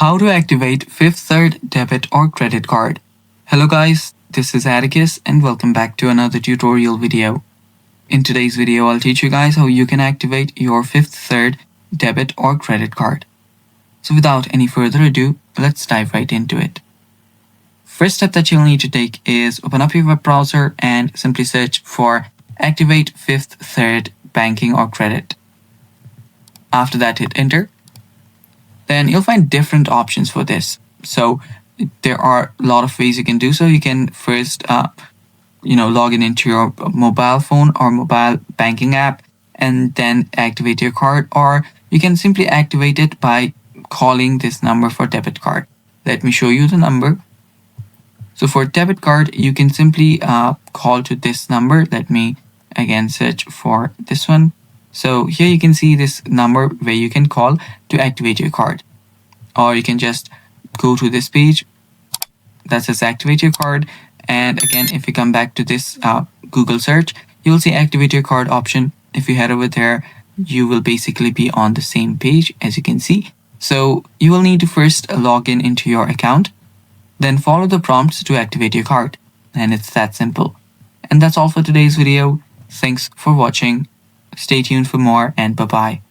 How to activate Fifth Third debit or credit card. Hello guys, this is Atticus and welcome back to another tutorial video. In today's video, I'll teach you guys how you can activate your Fifth Third debit or credit card. So without any further ado, let's dive right into it. First step that you'll need to take is open up your web browser and simply search for Activate Fifth Third Banking or Credit. After that, hit enter. Then you'll find different options for this. So there are a lot of ways you can do so. You can first, log into your mobile phone or mobile banking app and then activate your card, or you can simply activate it by calling this number for debit card. Let me show you the number. So for debit card, you can simply call to this number. Let me again search for this one. So here you can see this number where you can call to activate your card. Or you can just go to this page that says activate your card. And again, if you come back to this Google search, you will see activate your card option. If you head over there, you will basically be on the same page as you can see. So you will need to first log in into your account, then follow the prompts to activate your card. And it's that simple. And that's all for today's video. Thanks for watching. Stay tuned for more and bye-bye.